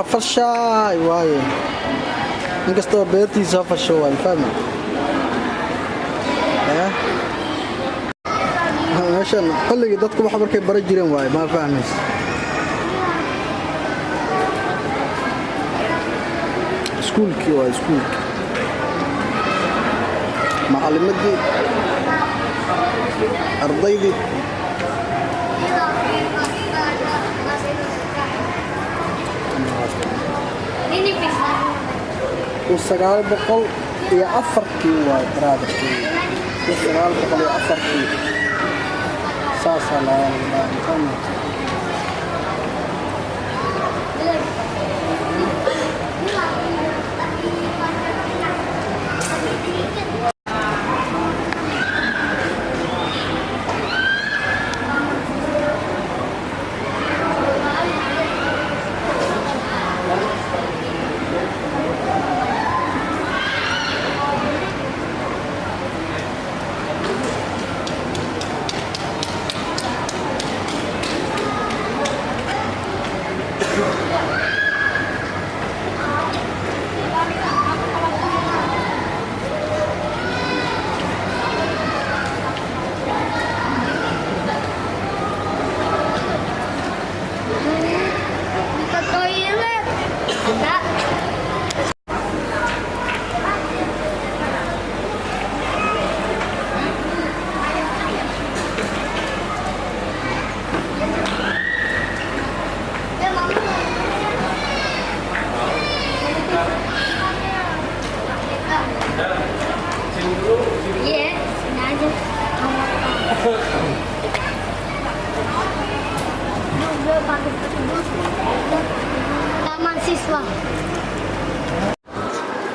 فشاي واي inkastoo beertiisa fasho waan fahmay meeshan xilliga dadku wax markay bari jireen waay ma fahmays iskuulkii waa iskuulkii macallimadii ardaydii وسجال بقول يا أفرقي وترابط وسجال بقول يا أفرقي ساسا لا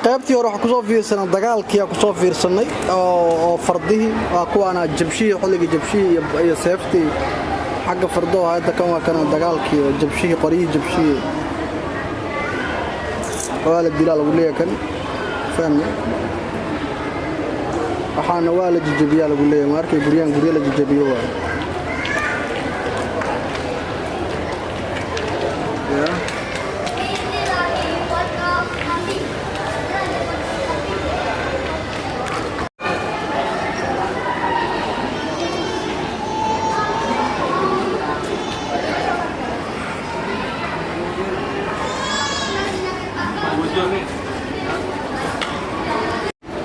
qaybtii hore waxa ku soo fiirsanay dagaalkii ku soo fiirsanay oo fardihii waa kuwana jabshii xilliga jabshii iyo seeftii xagga fardo hay'adda kan waa kana dagaalkii oo jabshii qoriyii jabshii wala dilaa lagu leeyahay kan fahmay waxaana waa la jabiyaa lagu leeyahay markay guriyaan guriga la jabiyo waa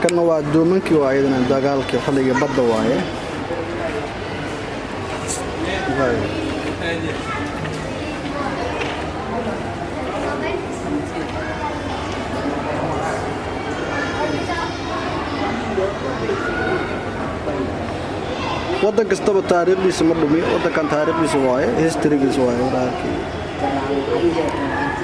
كان waa doomankii waa ayadana dagaalkii xilliga badda waaye wadan kastaba taariikhdiisa ma dhumi wadankan taariikhdiisa waaye historygiisa waaye